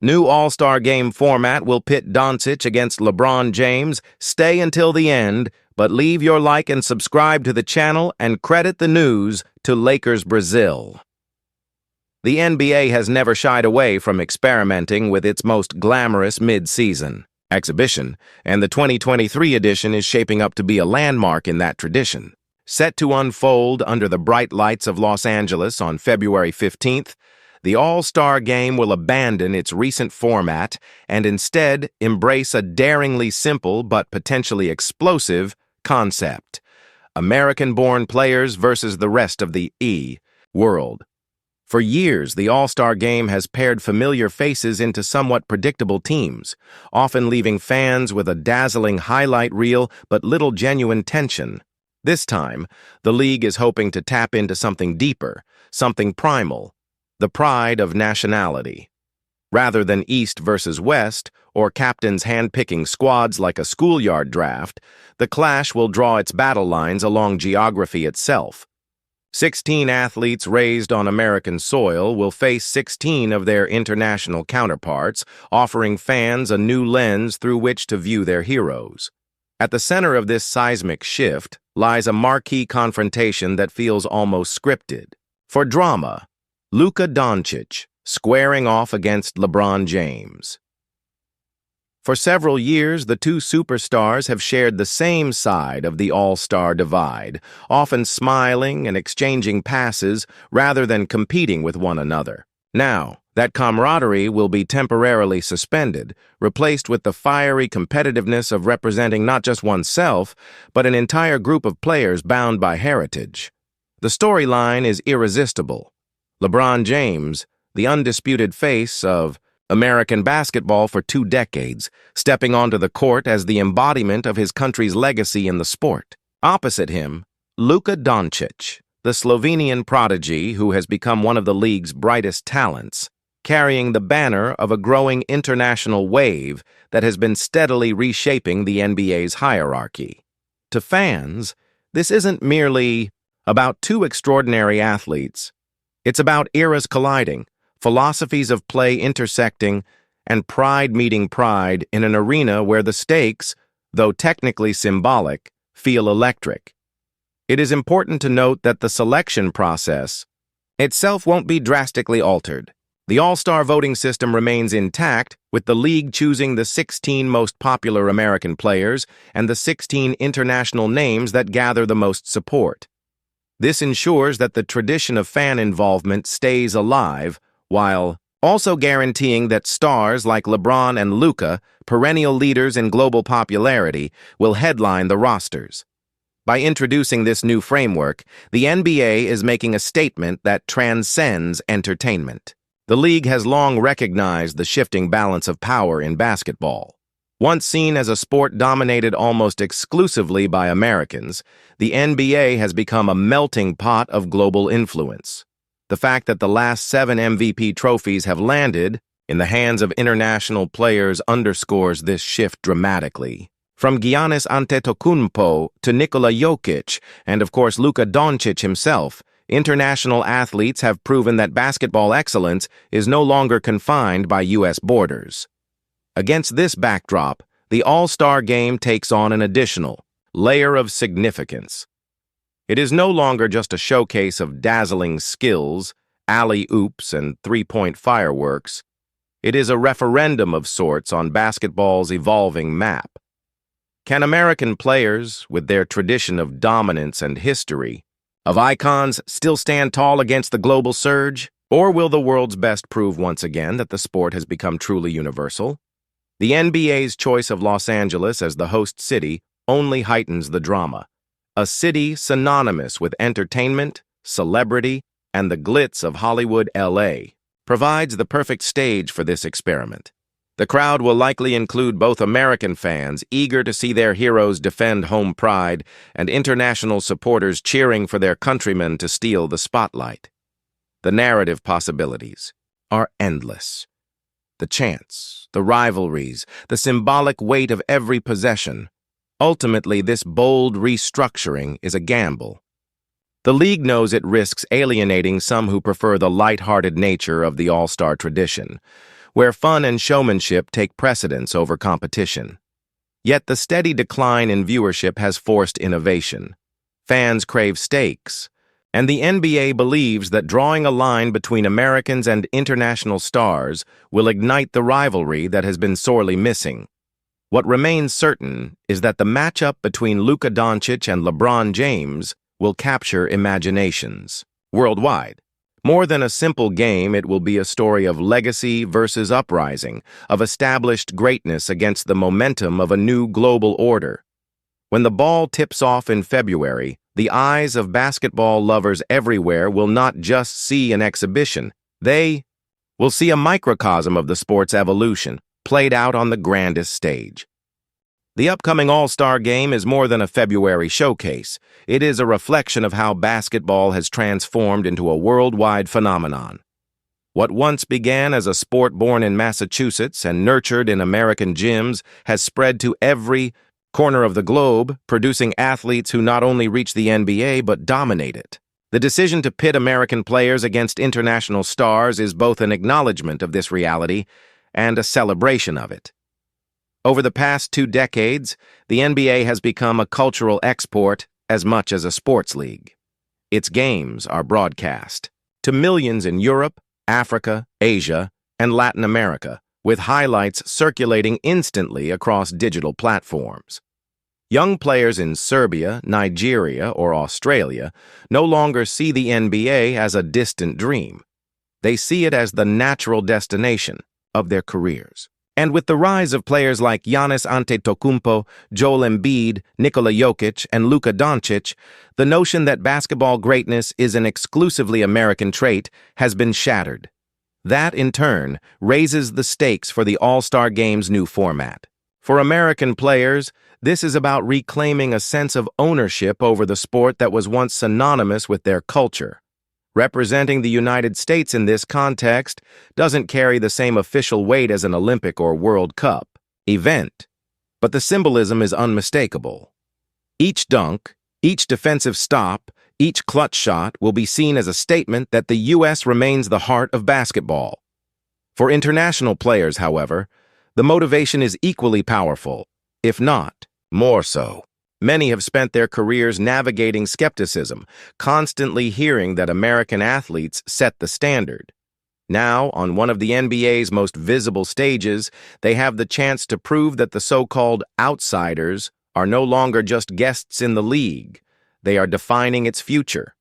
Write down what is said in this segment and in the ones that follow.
New All-Star Game format will pit Dončić against LeBron James. Stay until the end, but leave your like and subscribe to the channel and credit the news to Lakers Brazil. The NBA has never shied away from experimenting with its most glamorous mid-season exhibition, and the 2023 edition is shaping up to be a landmark in that tradition. Set to unfold under the bright lights of Los Angeles on February 15th, the All-Star Game will abandon its recent format and instead embrace a daringly simple but potentially explosive concept: American-born players versus the rest of the world. For years, the All-Star Game has paired familiar faces into somewhat predictable teams, often leaving fans with a dazzling highlight reel but little genuine tension. This time, the league is hoping to tap into something deeper, something primal: the pride of nationality. Rather than East versus West, or captains hand-picking squads like a schoolyard draft, the clash will draw its battle lines along geography itself. 16 athletes raised on American soil will face 16 of their international counterparts, offering fans a new lens through which to view their heroes. At the center of this seismic shift lies a marquee confrontation that feels almost scripted. For drama, Luka Doncic squaring off against LeBron James. For several years, the two superstars have shared the same side of the All-Star divide, often smiling and exchanging passes rather than competing with one another. Now, that camaraderie will be temporarily suspended, replaced with the fiery competitiveness of representing not just oneself, but an entire group of players bound by heritage. The storyline is irresistible. LeBron James, the undisputed face of American basketball for 2 decades, stepping onto the court as the embodiment of his country's legacy in the sport. Opposite him, Luka Doncic, the Slovenian prodigy who has become one of the league's brightest talents, carrying the banner of a growing international wave that has been steadily reshaping the NBA's hierarchy. To fans, this isn't merely about two extraordinary athletes. It's about eras colliding, philosophies of play intersecting, and pride meeting pride in an arena where the stakes, though technically symbolic, feel electric. It is important to note that the selection process itself won't be drastically altered. The All-Star voting system remains intact, with the league choosing the 16 most popular American players and the 16 international names that gather the most support. This ensures that the tradition of fan involvement stays alive, while also guaranteeing that stars like LeBron and Luka, perennial leaders in global popularity, will headline the rosters. By introducing this new framework, the NBA is making a statement that transcends entertainment. The league has long recognized the shifting balance of power in basketball. Once seen as a sport dominated almost exclusively by Americans, the NBA has become a melting pot of global influence. The fact that the last 7 MVP trophies have landed in the hands of international players underscores this shift dramatically. From Giannis Antetokounmpo to Nikola Jokic, and of course Luka Doncic himself, international athletes have proven that basketball excellence is no longer confined by U.S. borders. Against this backdrop, the All-Star Game takes on an additional layer of significance. It is no longer just a showcase of dazzling skills, alley-oops, and three-point fireworks. It is a referendum of sorts on basketball's evolving map. Can American players, with their tradition of dominance and history, of icons, still stand tall against the global surge? Or will the world's best prove once again that the sport has become truly universal? The NBA's choice of Los Angeles as the host city only heightens the drama. A city synonymous with entertainment, celebrity, and the glitz of Hollywood, LA, provides the perfect stage for this experiment. The crowd will likely include both American fans eager to see their heroes defend home pride and international supporters cheering for their countrymen to steal the spotlight. The narrative possibilities are endless. The chants, the rivalries, the symbolic weight of every possession. Ultimately, this bold restructuring is a gamble. The league knows it risks alienating some who prefer the light-hearted nature of the All-Star tradition, where fun and showmanship take precedence over competition. Yet the steady decline in viewership has forced innovation. Fans crave stakes, and the NBA believes that drawing a line between Americans and international stars will ignite the rivalry that has been sorely missing. What remains certain is that the matchup between Luka Doncic and LeBron James will capture imaginations worldwide. More than a simple game, it will be a story of legacy versus uprising, of established greatness against the momentum of a new global order. When the ball tips off in February, the eyes of basketball lovers everywhere will not just see an exhibition. They will see a microcosm of the sport's evolution, played out on the grandest stage. The upcoming All-Star Game is more than a February showcase. It is a reflection of how basketball has transformed into a worldwide phenomenon. What once began as a sport born in Massachusetts and nurtured in American gyms has spread to every corner of the globe, producing athletes who not only reach the NBA but dominate it. The decision to pit American players against international stars is both an acknowledgement of this reality and a celebration of it. Over the past 2 decades, the NBA has become a cultural export as much as a sports league. Its games are broadcast to millions in Europe, Africa, Asia, and Latin America, with highlights circulating instantly across digital platforms. Young players in Serbia, Nigeria, or Australia no longer see the NBA as a distant dream. They see it as the natural destination of their careers. And with the rise of players like Giannis Antetokounmpo, Joel Embiid, Nikola Jokic, and Luka Doncic, the notion that basketball greatness is an exclusively American trait has been shattered. That, in turn, raises the stakes for the All-Star Game's new format. For American players, this is about reclaiming a sense of ownership over the sport that was once synonymous with their culture. Representing the United States in this context doesn't carry the same official weight as an Olympic or World Cup event, but the symbolism is unmistakable. Each dunk, each defensive stop, each clutch shot will be seen as a statement that the U.S. remains the heart of basketball. For international players, however, the motivation is equally powerful, if not more so. Many have spent their careers navigating skepticism, constantly hearing that American athletes set the standard. Now, on one of the NBA's most visible stages, they have the chance to prove that the so-called outsiders are no longer just guests in the league. They are defining its future.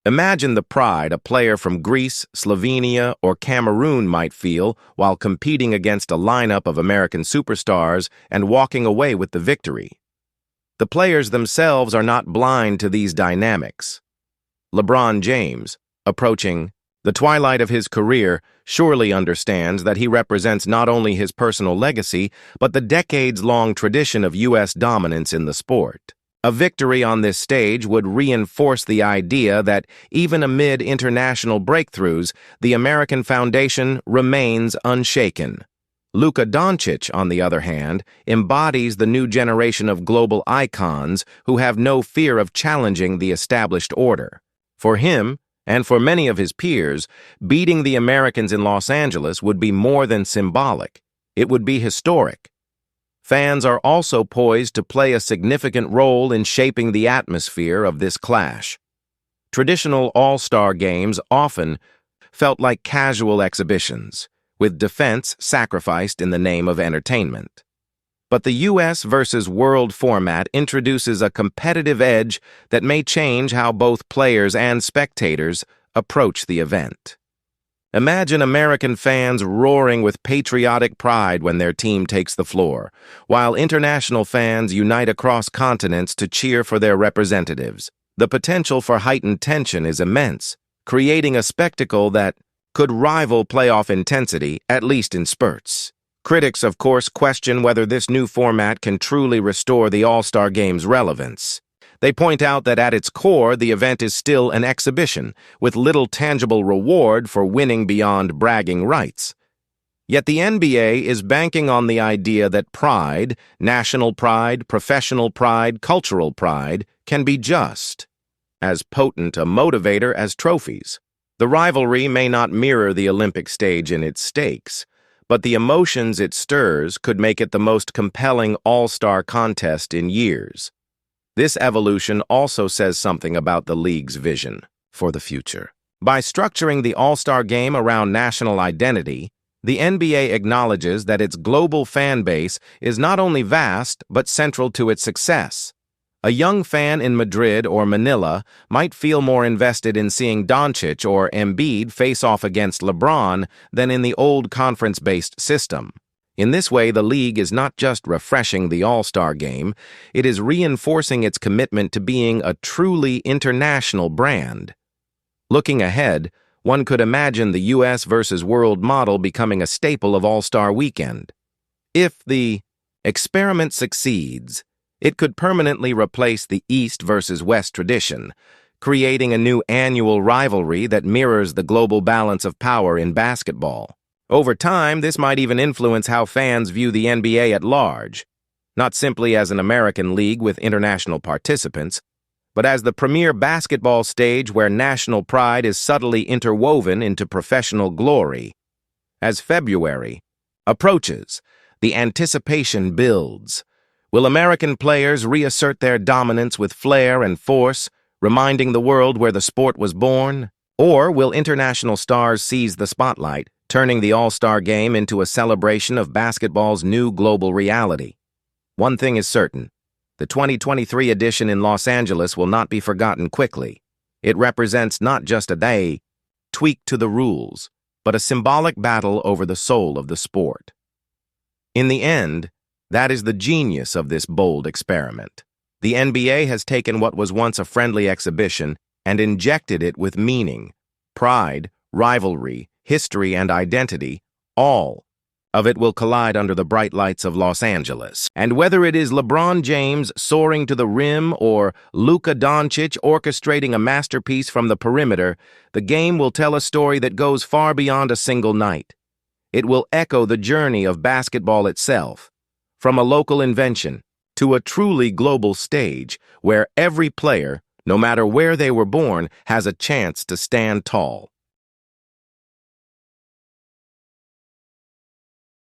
Imagine the pride a player from Greece, Slovenia, or Cameroon might feel while competing against a lineup of American superstars and walking away with the victory. The players themselves are not blind to these dynamics. LeBron James, approaching the twilight of his career, surely understands that he represents not only his personal legacy, but the decades-long tradition of U.S. dominance in the sport. A victory on this stage would reinforce the idea that, even amid international breakthroughs, the American foundation remains unshaken. Luka Doncic, on the other hand, embodies the new generation of global icons who have no fear of challenging the established order. For him, and for many of his peers, beating the Americans in Los Angeles would be more than symbolic. It would be historic. Fans are also poised to play a significant role in shaping the atmosphere of this clash. Traditional All-Star games often felt like casual exhibitions, with defense sacrificed in the name of entertainment. But the U.S. versus world format introduces a competitive edge that may change how both players and spectators approach the event. Imagine American fans roaring with patriotic pride when their team takes the floor, while international fans unite across continents to cheer for their representatives. The potential for heightened tension is immense, creating a spectacle that could rival playoff intensity, at least in spurts. Critics, of course, question whether this new format can truly restore the All-Star Game's relevance. They point out that at its core, the event is still an exhibition, with little tangible reward for winning beyond bragging rights. Yet the NBA is banking on the idea that pride, national pride, professional pride, cultural pride, can be just as potent a motivator as trophies. The rivalry may not mirror the Olympic stage in its stakes, but the emotions it stirs could make it the most compelling all-star contest in years. This evolution also says something about the league's vision for the future. By structuring the All-Star game around national identity, the NBA acknowledges that its global fan base is not only vast but central to its success. A young fan in Madrid or Manila might feel more invested in seeing Dončić or Embiid face off against Lebron than in the old conference-based system. In this way, the league is not just refreshing the All-Star game, it is reinforcing its commitment to being a truly international brand. Looking ahead, one could imagine the US versus world model becoming a staple of All-Star Weekend. If the experiment succeeds, it could permanently replace the East versus West tradition, creating a new annual rivalry that mirrors the global balance of power in basketball. Over time, this might even influence how fans view the NBA at large, not simply as an American league with international participants, but as the premier basketball stage where national pride is subtly interwoven into professional glory. As February approaches, the anticipation builds. Will American players reassert their dominance with flair and force, reminding the world where the sport was born? Or will international stars seize the spotlight, turning the All-Star game into a celebration of basketball's new global reality? One thing is certain. The 2023 edition in Los Angeles will not be forgotten quickly. It represents not just a day tweaked to the rules, but a symbolic battle over the soul of the sport. In the end, that is the genius of this bold experiment. The NBA has taken what was once a friendly exhibition and injected it with meaning, pride, rivalry, history, and identity, all of it will collide under the bright lights of Los Angeles. And whether it is LeBron James soaring to the rim or Luka Doncic orchestrating a masterpiece from the perimeter, the game will tell a story that goes far beyond a single night. It will echo the journey of basketball itself, from a local invention to a truly global stage where every player, no matter where they were born, has a chance to stand tall.